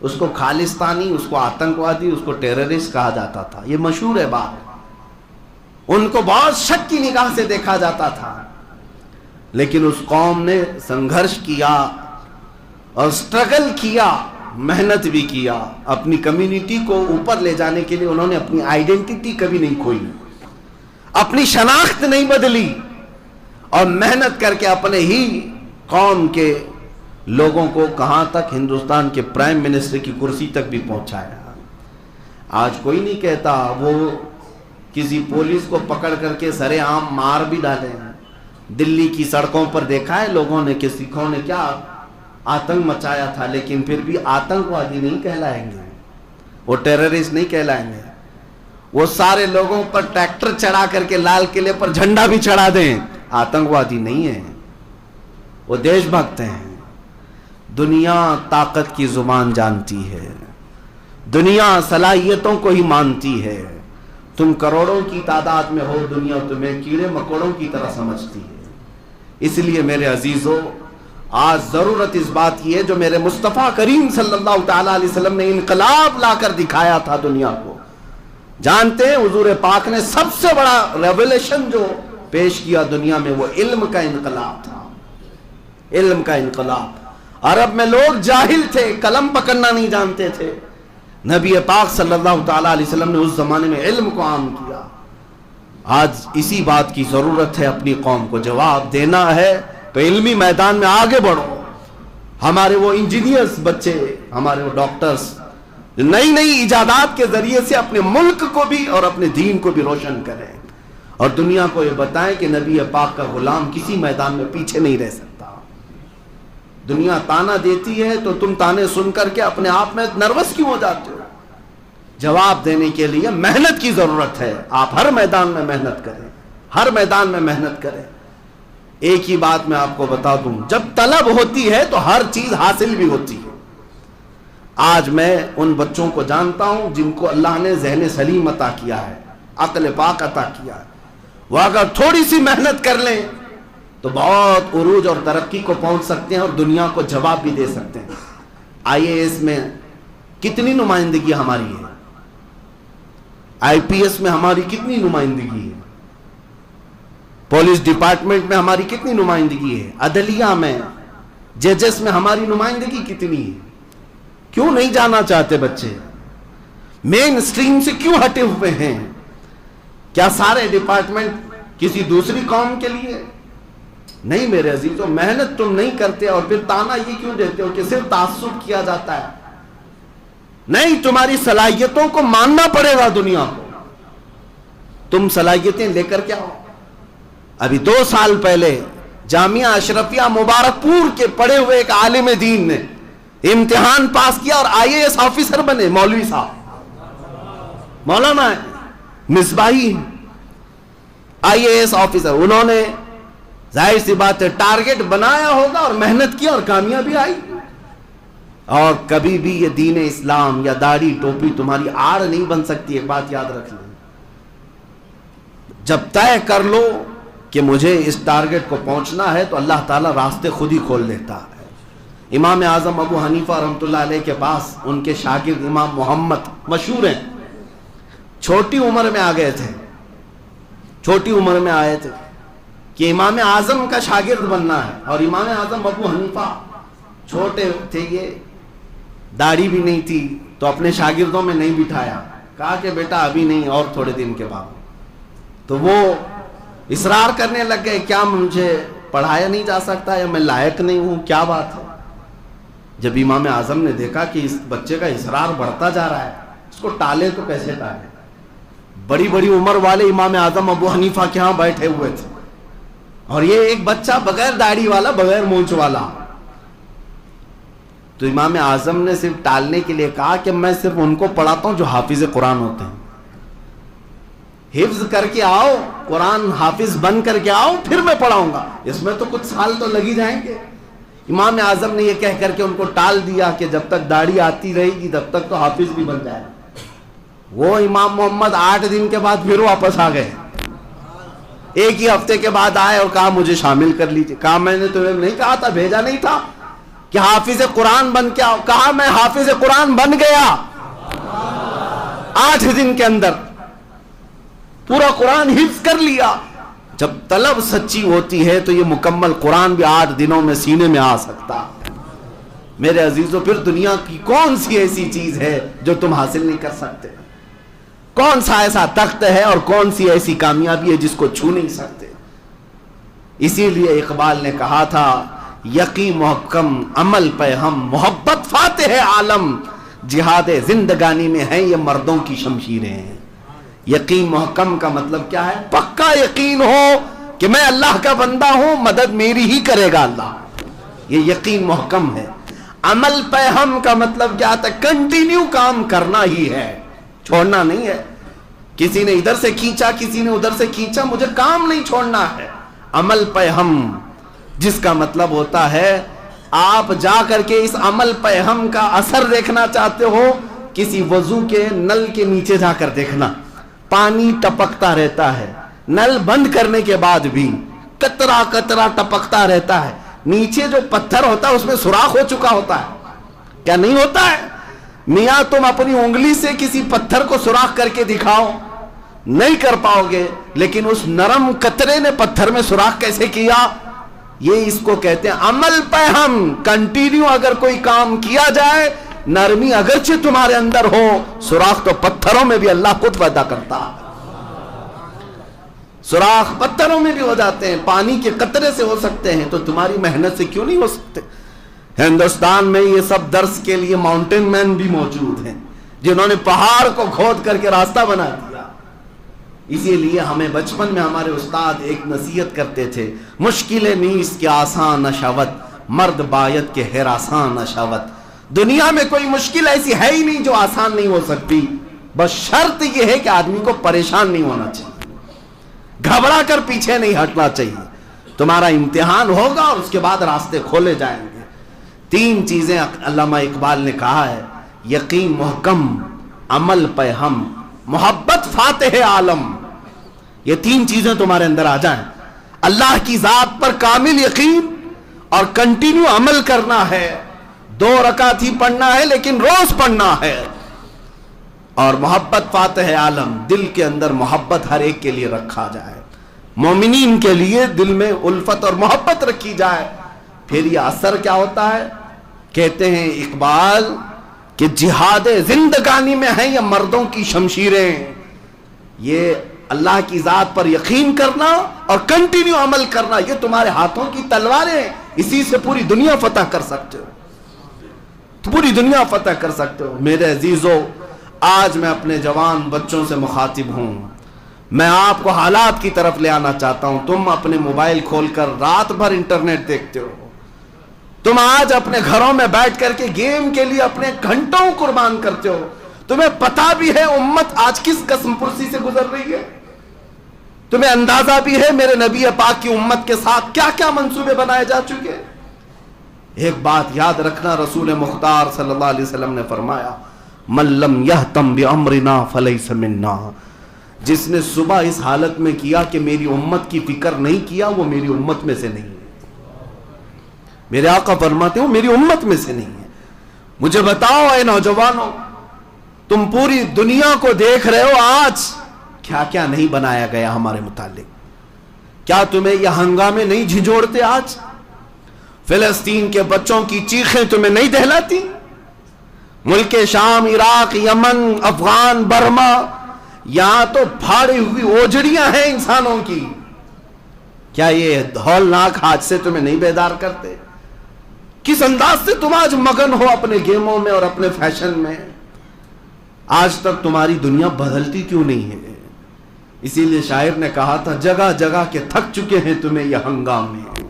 اس کو خالستانی, اس کو آتنکوادی, اس کو ٹیررسٹ کہا جاتا تھا. یہ مشہور ہے بات. ان کو بہت شک کی نگاہ سے دیکھا جاتا تھا. لیکن اس قوم نے سنگھرش کیا اور سٹرگل کیا, محنت بھی کیا. اپنی کمیونٹی کو اوپر لے جانے کے لیے انہوں نے اپنی آئیڈینٹی کبھی نہیں کھوئی, اپنی شناخت نہیں بدلی, اور محنت کر کے اپنے ہی قوم کے لوگوں کو کہاں تک, ہندوستان کے پرائم منسٹر کی کرسی تک بھی پہنچایا. آج کوئی نہیں کہتا وہ کسی پولیس کو پکڑ کر کے سرے عام مار بھی ڈالے ہیں. دلی کی سڑکوں پر دیکھا ہے لوگوں نے کہ سکھوں نے کیا آتنک مچایا تھا, لیکن پھر بھی آتنکوادی نہیں کہلائیں گے, وہ ٹیررسٹ نہیں کہلائیں گے. وہ سارے لوگوں پر ٹریکٹر چڑھا کر کے لال قلعے پر جھنڈا بھی چڑھا دیں, آتنکوادی نہیں ہیں, وہ دیش بھکت ہیں. دنیا طاقت کی زبان جانتی ہے, دنیا صلاحیتوں کو ہی مانتی ہے. تم کروڑوں کی تعداد میں ہو, دنیا تمہیں کیڑے مکوڑوں کی طرح سمجھتی ہے. اس لیے میرے عزیزو, آج ضرورت اس بات کی ہے جو میرے مصطفیٰ کریم صلی اللہ تعالیٰ علیہ وسلم نے انقلاب لا کر دکھایا تھا دنیا کو. جانتے ہیں حضور پاک نے سب سے بڑا ریولیشن جو پیش کیا دنیا میں وہ علم کا انقلاب تھا. علم کا انقلاب. عرب میں لوگ جاہل تھے, قلم پکڑنا نہیں جانتے تھے. نبی پاک صلی اللہ تعالیٰ علیہ وسلم نے اس زمانے میں علم کو عام کیا. آج اسی بات کی ضرورت ہے, اپنی قوم کو جواب دینا ہے تو علمی میدان میں آگے بڑھو. ہمارے وہ انجینئرز بچے, ہمارے وہ ڈاکٹرز نئی نئی ایجادات کے ذریعے سے اپنے ملک کو بھی اور اپنے دین کو بھی روشن کریں اور دنیا کو یہ بتائیں کہ نبی پاک کا غلام کسی میدان میں پیچھے نہیں رہ سکتا. دنیا تانا دیتی ہے تو تم تانے سن کر کے اپنے آپ میں نروس کیوں ہو جاتے ہو؟ جواب دینے کے لیے محنت کی ضرورت ہے. آپ ہر میدان میں محنت کریں, ہر میدان میں محنت کریں. ایک ہی بات میں آپ کو بتا دوں, جب طلب ہوتی ہے تو ہر چیز حاصل بھی ہوتی ہے. آج میں ان بچوں کو جانتا ہوں جن کو اللہ نے ذہن سلیم عطا کیا ہے, عقل پاک عطا کیا ہے. وہ اگر تھوڑی سی محنت کر لیں تو بہت عروج اور ترقی کو پہنچ سکتے ہیں اور دنیا کو جواب بھی دے سکتے ہیں. IAS میں کتنی نمائندگی ہماری ہے, IPS میں ہماری کتنی نمائندگی ہے, پولیس ڈپارٹمنٹ میں ہماری کتنی نمائندگی ہے, عدلیہ میں, ججز میں ہماری نمائندگی کتنی ہے. کیوں نہیں جانا چاہتے بچے؟ مین سٹریم سے کیوں ہٹے ہوئے ہیں؟ کیا سارے ڈپارٹمنٹ کسی دوسری قوم کے لیے؟ نہیں میرے عزیزو, محنت تم نہیں کرتے اور پھر تانا یہ کیوں دیتے ہو کہ صرف تعصب کیا جاتا ہے؟ نہیں, تمہاری صلاحیتوں کو ماننا پڑے گا دنیا کو. تم صلاحیتیں لے کر کیا ہو؟ ابھی 2 سال پہلے جامعہ اشرفیہ مبارک پور کے پڑھے ہوئے ایک عالم دین نے امتحان پاس کیا اور IAS آفیسر بنے. مولوی صاحب, مولانا مصباحی IAS آفیسر. انہوں نے ظاہر سی بات ہے ٹارگٹ بنایا ہوگا اور محنت کی اور کامیابی آئی. اور کبھی بھی یہ دین اسلام یا داڑھی ٹوپی تمہاری آڑ نہیں بن سکتی. ایک بات یاد رکھ لیں, جب طے کر لو کہ مجھے اس ٹارگٹ کو پہنچنا ہے تو اللہ تعالیٰ راستے خود ہی کھول دیتا ہے. امام اعظم ابو حنیفہ رحمۃ اللہ علیہ کے پاس ان کے شاگرد امام محمد مشہور ہیں، چھوٹی عمر میں آ گئے تھے، چھوٹی عمر میں آئے تھے کہ امام اعظم کا شاگرد بننا ہے، اور امام اعظم ابو حنیفہ چھوٹے تھے، یہ داڑھی بھی نہیں تھی، تو اپنے شاگردوں میں نہیں بٹھایا، کہا کہ بیٹا ابھی نہیں، اور تھوڑے دن کے بعد۔ تو وہ اصرار کرنے لگ گئے، کیا مجھے پڑھایا نہیں جا سکتا، یا میں لائق نہیں ہوں، کیا بات ہے؟ جب امام اعظم نے دیکھا کہ اس بچے کا اصرار بڑھتا جا رہا ہے، اس کو ٹالے تو کیسے ٹالے؟ بڑی بڑی عمر والے امام اعظم ابو حنیفہ کے ہاں بیٹھے ہوئے تھے، اور یہ ایک بچہ بغیر داڑھی والا، بغیر مونچھ والا۔ تو امام اعظم نے صرف ٹالنے کے لیے کہا کہ میں صرف ان کو پڑھاتا ہوں جو حافظ قرآن ہوتے ہیں، حفظ کر کے آؤ، قرآن حافظ بن کر کے آؤ، پھر میں پڑھاؤں گا، اس میں تو کچھ سال تو لگ ہی جائیں گے۔ امام اعظم نے یہ کہہ کر کے ان کو ٹال دیا کہ جب تک داڑھی آتی رہے گی تب تک تو حافظ بھی بن جائے۔ وہ امام محمد 8 دن کے بعد پھر واپس آ گئے، ایک ہی ہفتے کے بعد آئے اور کہا مجھے شامل کر لیجیے۔ کہا میں نے تمہیں نہیں کہا تھا، بھیجا نہیں تھا کہ حافظ قرآن بن کے آؤ؟ کہا میں حافظ قرآن بن گیا 8 دن کے اندر، پورا قرآن حفظ کر لیا۔ جب طلب سچی ہوتی ہے تو یہ مکمل قرآن بھی 8 دنوں میں سینے میں آ سکتا۔ میرے عزیزو، پھر دنیا کی کون سی ایسی چیز ہے جو تم حاصل نہیں کر سکتے؟ کون سا ایسا تخت ہے اور کون سی ایسی کامیابی ہے جس کو چھو نہیں سکتے؟ اسی لیے اقبال نے کہا تھا، یقین محکم عمل پہ ہم، محبت فاتح عالم، جہاد زندگانی میں ہیں یہ مردوں کی شمشیریں ہیں۔ یقین محکم کا مطلب کیا ہے؟ پکا یقین ہو کہ میں اللہ کا بندہ ہوں، مدد میری ہی کرے گا اللہ، یہ یقین محکم ہے۔ عمل پہ ہم کا مطلب کیا ہے؟ کنٹینیو کام کرنا ہی ہے، چھوڑنا نہیں ہے۔ کسی نے ادھر سے کھینچا، کسی نے ادھر سے کھینچا، مجھے کام نہیں چھوڑنا ہے۔ عمل پہ ہم، جس کا مطلب ہوتا ہے آپ جا کر کے اس عمل پہ ہم کا اثر دیکھنا چاہتے ہو، کسی وضو کے نل کے نیچے جا کر دیکھنا، پانی ٹپکتا رہتا ہے، نل بند کرنے کے بعد بھی قطرہ قطرہ ٹپکتا رہتا ہے، نیچے جو پتھر ہوتا ہے اس میں سوراخ ہو چکا ہوتا ہے، کیا نہیں ہوتا ہے؟ میاں تم اپنی انگلی سے کسی پتھر کو سوراخ کر کے دکھاؤ، نہیں کر پاؤ گے، لیکن اس نرم قطرے نے پتھر میں سوراخ کیسے کیا؟ یہ اس کو کہتے ہیں عمل پہ ہم۔ کنٹینیو اگر کوئی کام کیا جائے، نرمی اگرچہ تمہارے اندر ہو، سوراخ تو پتھروں میں بھی اللہ خود پیدا کرتا ہے، سوراخ پتھروں میں بھی ہو جاتے ہیں، پانی کے قطرے سے ہو سکتے ہیں، تو تمہاری محنت سے کیوں نہیں ہو سکتے؟ ہندوستان میں یہ سب درس کے لیے ماؤنٹین مین بھی موجود ہیں، جنہوں نے پہاڑ کو کھود کر کے راستہ بنا دیا۔ اسی لیے ہمیں بچپن میں ہمارے استاد ایک نصیحت کرتے تھے، مشکلیں نیست کے آسان نشاوت، مرد باید کے ہراسان نشاوت۔ دنیا میں کوئی مشکل ایسی ہے ہی نہیں جو آسان نہیں ہو سکتی، بس شرط یہ ہے کہ آدمی کو پریشان نہیں ہونا چاہیے، گھبرا کر پیچھے نہیں ہٹنا چاہیے۔ تمہارا امتحان ہوگا اور اس کے بعد راستے کھولے جائیں گے۔ 3 چیزیں علامہ اقبال نے کہا ہے، یقین محکم، عمل پہ ہم، محبت فاتح عالم۔ یہ 3 چیزیں تمہارے اندر آ جائیں، اللہ کی ذات پر کامل یقین اور کنٹینیو عمل کرنا ہے، 2 رکعت ہی پڑھنا ہے لیکن روز پڑھنا ہے، اور محبت فاتح عالم، دل کے اندر محبت ہر ایک کے لیے رکھا جائے، مومنین کے لیے دل میں الفت اور محبت رکھی جائے۔ پھر یہ اثر کیا ہوتا ہے؟ کہتے ہیں اقبال کہ جہاد زندگانی میں ہیں یہ مردوں کی شمشیریں۔ یہ اللہ کی ذات پر یقین کرنا اور کنٹینیو عمل کرنا، یہ تمہارے ہاتھوں کی تلواریں ہیں، اسی سے پوری دنیا فتح کر سکتے ہو، پوری دنیا فتح کر سکتے ہو۔ میرے عزیزو، آج میں اپنے جوان بچوں سے مخاطب ہوں، میں آپ کو حالات کی طرف لے آنا چاہتا ہوں۔ تم اپنے موبائل کھول کر رات بھر انٹرنیٹ دیکھتے ہو، تم آج اپنے گھروں میں بیٹھ کر کے گیم کے لیے اپنے گھنٹوں قربان کرتے ہو، تمہیں پتا بھی ہے امت آج کس قسم پرسی سے گزر رہی ہے، تمہیں اندازہ بھی ہے میرے نبی پاک کی امت کے ساتھ کیا کیا منصوبے بنائے جا چکے۔ ایک بات یاد رکھنا، رسول مختار صلی اللہ علیہ وسلم نے فرمایا، من لم یہتم بامرنا فلیس منا، جس نے صبح اس حالت میں کیا کہ میری امت کی فکر نہیں کیا، وہ میری امت میں سے نہیں ہے۔ میرے آقا فرماتے ہو میری امت میں سے نہیں ہے. مجھے بتاؤ اے نوجوانوں، تم پوری دنیا کو دیکھ رہے ہو، آج کیا کیا نہیں بنایا گیا ہمارے متعلق. کیا تمہیں یہ ہنگامے نہیں جھنجھوڑتے؟ آج فلسطین کے بچوں کی چیخیں تمہیں نہیں دہلاتی؟ ملک شام، عراق، یمن، افغان، برما، یہاں تو پھاڑی ہوئی اوجڑیاں ہیں انسانوں کی. کیا یہ ہولناک حادثے تمہیں نہیں بیدار کرتے؟ کس انداز سے تم آج مگن ہو اپنے گیموں میں اور اپنے فیشن میں؟ آج تک تمہاری دنیا بدلتی کیوں نہیں ہے؟ اسی لیے شاعر نے کہا تھا جگہ جگہ کے تھک چکے ہیں تمہیں یہ ہنگامے،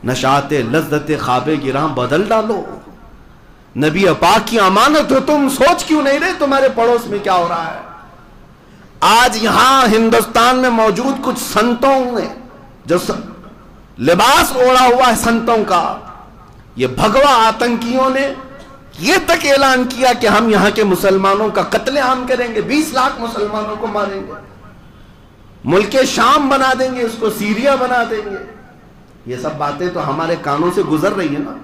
نشاط لذت خواب گراں بدل ڈالو. نبی پاک کی امانت ہو تم، سوچ کیوں نہیں رہے تمہارے پڑوس میں کیا ہو رہا ہے؟ آج یہاں ہندوستان میں موجود کچھ سنتوں نے جو لباس اوڑا ہوا ہے سنتوں کا، یہ بھگوا آتنکیوں نے یہ تک اعلان کیا کہ ہم یہاں کے مسلمانوں کا قتل عام کریں گے، 20 لاکھ مسلمانوں کو ماریں گے، ملک شام بنا دیں گے، اس کو سیریا بنا دیں گے. یہ سب باتیں تو ہمارے کانوں سے گزر رہی ہیں نا.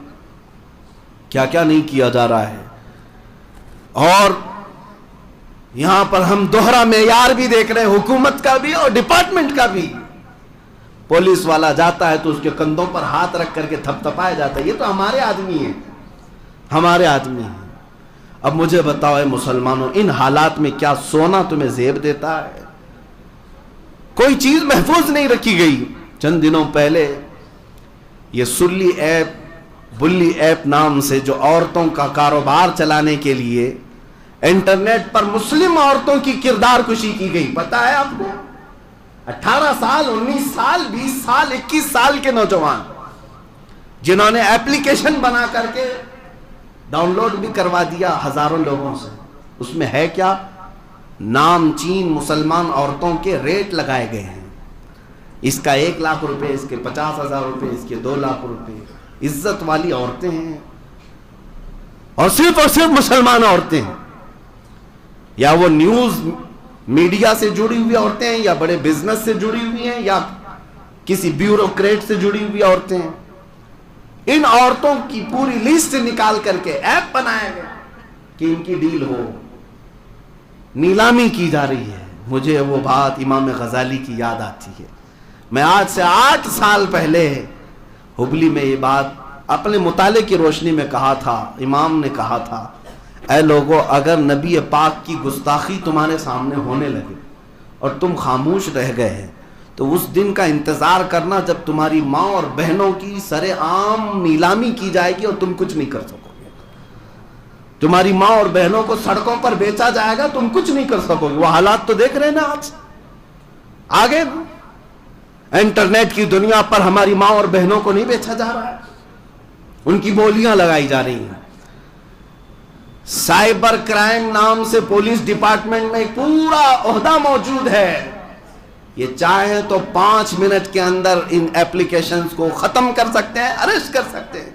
کیا کیا نہیں کیا جا رہا ہے. اور یہاں پر ہم دوہرا معیار بھی دیکھ رہے ہیں، حکومت کا بھی اور ڈپارٹمنٹ کا بھی. پولیس والا جاتا ہے تو اس کے کندھوں پر ہاتھ رکھ کر کے تھپ تھپایا جاتا ہے، یہ تو ہمارے آدمی ہیں، ہمارے آدمی ہیں. اب مجھے بتاؤ اے مسلمانوں، ان حالات میں کیا سونا تمہیں زیب دیتا ہے؟ کوئی چیز محفوظ نہیں رکھی گئی. چند دنوں پہلے یہ سلی ایپ، بلی ایپ نام سے جو عورتوں کا کاروبار چلانے کے لیے انٹرنیٹ پر مسلم عورتوں کی کردار کشی کی گئی. پتا ہے آپ کو؟ 18 سال، 19 سال، 20 سال، 21 سال کے نوجوان جنہوں نے ایپلیکیشن بنا کر کے ڈاؤن لوڈ بھی کروا دیا ہزاروں لوگوں سے. اس میں ہے کیا؟ نام چین مسلمان عورتوں کے ریٹ لگائے گئے ہیں. اس کا 1 لاکھ روپے، اس کے 50,000 روپے، اس کے 2 لاکھ روپے. عزت والی عورتیں ہیں اور صرف مسلمان عورتیں ہیں، یا وہ نیوز میڈیا سے جڑی ہوئی عورتیں ہیں، یا بڑے بزنس سے جڑی ہوئی ہیں، یا کسی بیوروکریٹ سے جڑی ہوئی عورتیں ہیں. ان عورتوں کی پوری لسٹ نکال کر کے ایپ بنایا گیا کہ ان کی ڈیل ہو. نیلامی کی جا رہی ہے. مجھے وہ بات امام غزالی کی یاد آتی ہے. میں آج سے 8 سال پہلے ہبلی میں یہ بات اپنے مطالعے کی روشنی میں کہا تھا. امام نے کہا تھا اے لوگو، اگر نبی پاک کی گستاخی تمہارے سامنے ہونے لگے اور تم خاموش رہ گئے ہیں تو اس دن کا انتظار کرنا جب تمہاری ماں اور بہنوں کی سر عام نیلامی کی جائے گی اور تم کچھ نہیں کر سکو گے. تمہاری ماں اور بہنوں کو سڑکوں پر بیچا جائے گا، تم کچھ نہیں کر سکو گے. وہ حالات تو دیکھ رہے ہیں نا آج آگے. انٹرنیٹ کی دنیا پر ہماری ماں اور بہنوں کو نہیں بیچا جا رہا ہے، ان کی بولیاں لگائی جا رہی ہیں. سائبر کرائم نام سے پولیس ڈپارٹمنٹ میں ایک پورا عہدہ موجود ہے. یہ چاہے تو 5 منٹ کے اندر ان ایپلیکیشنز کو ختم کر سکتے ہیں، اریسٹ کر سکتے ہیں.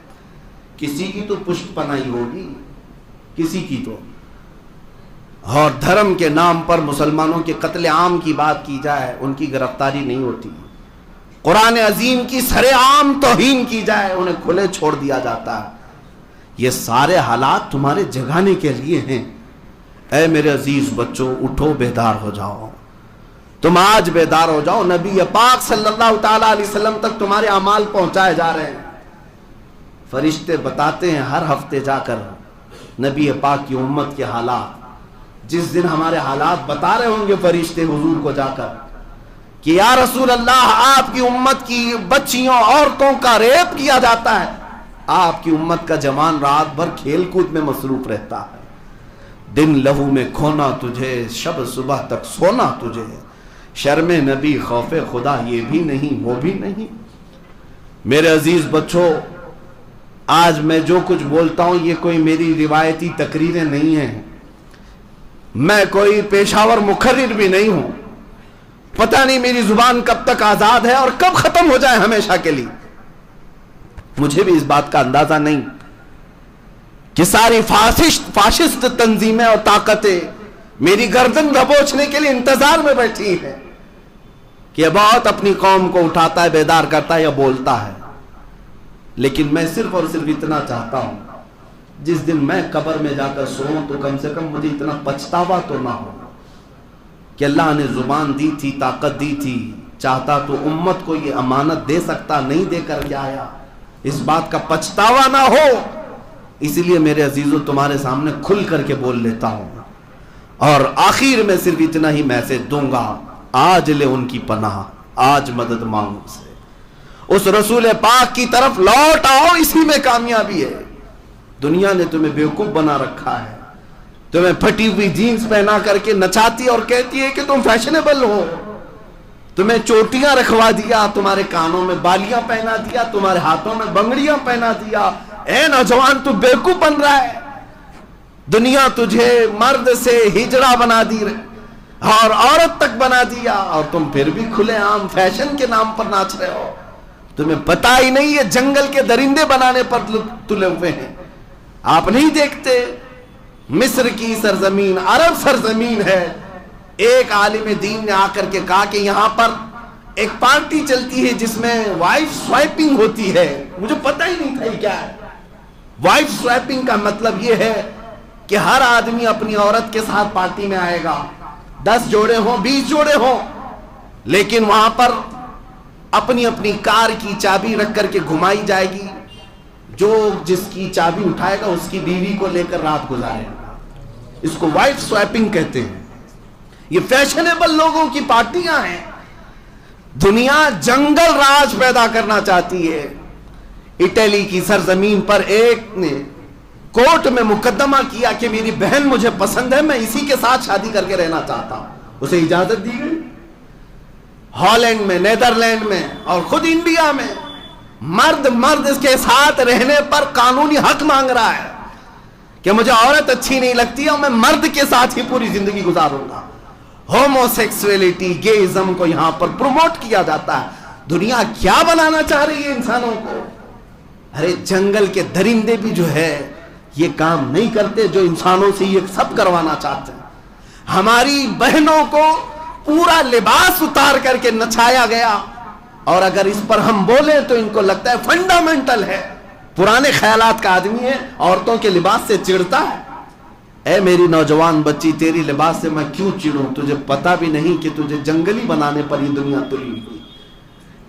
کسی کی تو پشت پناہی ہوگی، کسی کی تو. اور دھرم کے نام پر مسلمانوں کے قتل عام کی بات کی جائے، ان کی گرفتاری نہیں ہوتی. قرآن عظیم کی سر عام توہین کی جائے، انہیں کھلے چھوڑ دیا جاتا ہے. یہ سارے حالات تمہارے جگانے کے لیے ہیں. اے میرے عزیز بچوں، اٹھو، بیدار ہو جاؤ. تم آج بیدار ہو جاؤ. نبی پاک صلی اللہ تعالی علیہ وسلم تک تمہارے اعمال پہنچائے جا رہے ہیں. فرشتے بتاتے ہیں ہر ہفتے جا کر نبی پاک کی امت کے حالات. جس دن ہمارے حالات بتا رہے ہوں گے فرشتے حضور کو جا کر کہ یا رسول اللہ، آپ کی امت کی بچیوں عورتوں کا ریپ کیا جاتا ہے، آپ کی امت کا جوان رات بھر کھیل کود میں مصروف رہتا ہے، دن لہو میں کھونا تجھے، شب صبح تک سونا تجھے، شرم نبی خوف خدا یہ بھی نہیں وہ بھی نہیں. میرے عزیز بچوں، آج میں جو کچھ بولتا ہوں یہ کوئی میری روایتی تقریریں نہیں ہیں. میں کوئی پیشاور مقرر بھی نہیں ہوں. پتہ نہیں میری زبان کب تک آزاد ہے اور کب ختم ہو جائے ہمیشہ کے لیے. مجھے بھی اس بات کا اندازہ نہیں کہ ساری فاشسٹ تنظیمیں اور طاقتیں میری گردن دبوچنے کے لیے انتظار میں بیٹھی ہیں کہ یہ بہت اپنی قوم کو اٹھاتا ہے، بیدار کرتا ہے یا بولتا ہے. لیکن میں صرف اور صرف اتنا چاہتا ہوں جس دن میں قبر میں جا کر سوؤں تو کم سے کم مجھے اتنا پچھتاوا تو نہ ہو کہ اللہ نے زبان دی تھی، طاقت دی تھی، چاہتا تو امت کو یہ امانت دے سکتا، نہیں دے کر کے آیا، اس بات کا پچھتاوا نہ ہو۔ اسی لیے میرے عزیزو تمہارے سامنے کھل کر کے بول لیتا ہوں، اور آخر میں صرف اتنا ہی میسج دوں گا، آج لے ان کی پناہ، آج مدد مانگو سے، اس رسول پاک کی طرف لوٹ آؤ، اسی میں کامیابی ہے۔ دنیا نے تمہیں بیوقوف بنا رکھا ہے، تمہیں پھٹی ہوئی جینز پہنا کر کے نچاتی اور کہتی ہے کہ تم فیشنیبل ہو، تمہیں چوٹیاں رکھوا دیا، تمہارے کانوں میں بالیاں پہنا دیا، تمہارے ہاتھوں میں بنگڑیاں پہنا دیا، اے نوجوان تو بیوقوف بن رہا ہے، دنیا تجھے مرد سے ہجڑا بنا دی اور عورت تک بنا دیا، اور تم پھر بھی کھلے عام فیشن کے نام پر ناچ رہے ہو، تمہیں پتہ ہی نہیں یہ جنگل کے درندے بنانے پر تلے ہوئے ہیں۔ آپ نہیں دیکھتے مصر کی سرزمین عرب سرزمین ہے، ایک عالم دین نے آ کر کے کہا کہ یہاں پر ایک پارٹی چلتی ہے جس میں وائف سوائپنگ ہوتی ہے، مجھے پتہ ہی نہیں تھا یہ کیا ہے۔ وائف سوائپنگ کا مطلب یہ ہے کہ ہر آدمی اپنی عورت کے ساتھ پارٹی میں آئے گا، 10 جوڑے ہوں 20 جوڑے ہوں، لیکن وہاں پر اپنی اپنی کار کی چابی رکھ کر کے گھمائی جائے گی، جو جس کی چابی اٹھائے گا اس کی بیوی کو لے کر رات گزارے گا، اس کو وائف سوائپنگ کہتے ہیں۔ یہ فیشنیبل لوگوں کی پارٹیاں ہیں۔ دنیا جنگل راج پیدا کرنا چاہتی ہے۔ اٹلی کی سرزمین پر ایک نے کورٹ میں مقدمہ کیا کہ میری بہن مجھے پسند ہے، میں اسی کے ساتھ شادی کر کے رہنا چاہتا ہوں، اسے اجازت دی گئی۔ ہالینڈ میں، نیدرلینڈ میں اور خود انڈیا میں مرد اس کے ساتھ رہنے پر قانونی حق مانگ رہا ہے کہ مجھے عورت اچھی نہیں لگتی اور میں مرد کے ساتھ ہی پوری زندگی گزاروں گا۔ ہومو سیکسولیٹی، گےازم کو یہاں پر پروموٹ کیا جاتا ہے۔ دنیا کیا بنانا چاہ رہی ہے انسانوں کو؟ ارے جنگل کے درندے بھی جو ہے یہ کام نہیں کرتے جو انسانوں سے یہ سب کروانا چاہتے ہیں۔ ہماری بہنوں کو پورا لباس اتار کر کے نچایا گیا، اور اگر اس پر ہم بولیں تو ان کو لگتا ہے فنڈامنٹل ہے، پرانے خیالات کا آدمی ہے، عورتوں کے لباس سے چڑھتا ہے۔ اے میری نوجوان بچی، تیری لباس سے میں کیوں چڑھوں؟ تجھے پتا بھی نہیں کہ تجھے جنگلی بنانے پر یہ دنیا تلی ہوئی،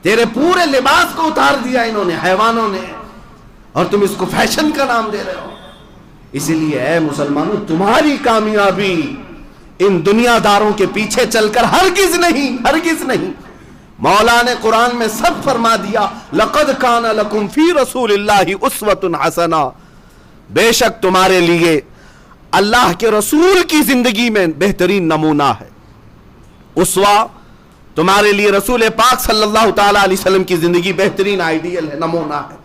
تیرے پورے لباس کو اتار دیا انہوں نے، حیوانوں نے، اور تم اس کو فیشن کا نام دے رہے ہو۔ اسی لیے اے مسلمانوں، تمہاری کامیابی ان دنیا داروں کے پیچھے چل کر ہرگز نہیں، ہرگز نہیں۔ مولا نے قرآن میں سب فرما دیا، لَقَدْ كَانَ لَكُمْ فِي رَسُولِ اللَّهِ أُسْوَةٌ حَسَنَةٌ، بے شک تمہارے لیے اللہ کے رسول کی زندگی میں بہترین نمونہ ہے۔ اسوہ تمہارے لیے رسول پاک صلی اللہ تعالی علیہ وسلم کی زندگی بہترین آئیڈیل ہے، نمونہ ہے۔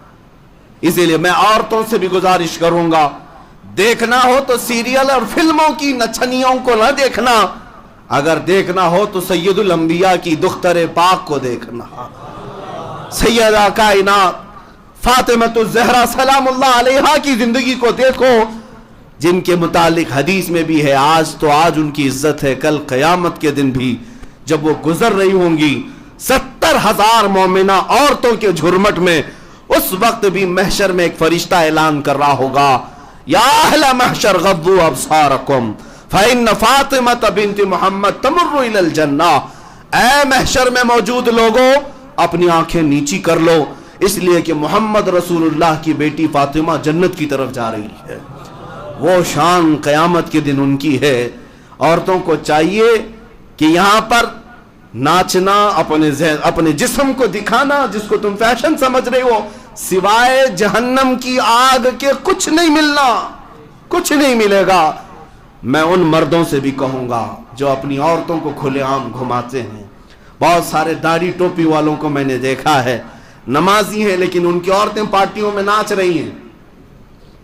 اسی لیے میں عورتوں سے بھی گزارش کروں گا، دیکھنا ہو تو سیریل اور فلموں کی نچنیوں کو نہ دیکھنا، اگر دیکھنا ہو تو سید الانبیاء کی دختر پاک کو دیکھنا، سیدہ کائنات فاطمۃ الزہرا سلام اللہ علیہا کی زندگی کو دیکھو، جن کے متعلق حدیث میں بھی ہے آج تو آج ان کی عزت ہے، کل قیامت کے دن بھی جب وہ گزر رہی ہوں گی 70,000 مومنہ عورتوں کے جھرمٹ میں، اس وقت بھی محشر میں ایک فرشتہ اعلان کر رہا ہوگا، یا اہل محشر غضوا ابصارکم فإن فاطمہ بنت محمد تمر الی الجنہ، اے محشر میں موجود لوگوں اپنی آنکھیں نیچی کر لو، اس لیے کہ محمد رسول اللہ کی بیٹی فاطمہ جنت کی طرف جا رہی ہے۔ وہ شان قیامت کے دن ان کی ہے۔ عورتوں کو چاہیے کہ یہاں پر ناچنا، اپنے جسم کو دکھانا جس کو تم فیشن سمجھ رہے ہو، سوائے جہنم کی آگ کے کچھ نہیں ملنا، کچھ نہیں ملے گا۔ میں ان مردوں سے بھی کہوں گا جو اپنی عورتوں کو کھلے عام گھماتے ہیں، بہت سارے داڑھی ٹوپی والوں کو میں نے دیکھا ہے، نمازی ہیں لیکن ان کی عورتیں پارٹیوں میں ناچ رہی ہیں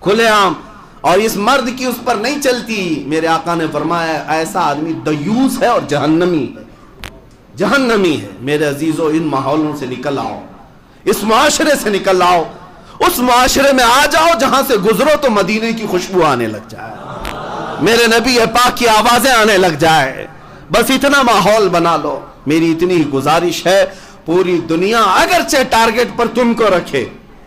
کھلے عام، اور اس مرد کی اس پر نہیں چلتی۔ میرے آقا نے فرمایا ایسا آدمی دیوس ہے اور جہنمی ہے، جہنمی ہے۔ میرے عزیزو، ان ماحولوں سے نکل آؤ، اس معاشرے سے نکل آؤ، اس معاشرے میں آ جاؤ جہاں سے گزرو تو مدینے کی خوشبو آنے لگ جائے، میرے نبی پاک کی آوازیں آنے لگ جائے، بس اتنا ماحول بنا لو۔ میری اتنی گزارش ہے، پوری دنیا اگرچہ ٹارگٹ پر تم کو رکھے،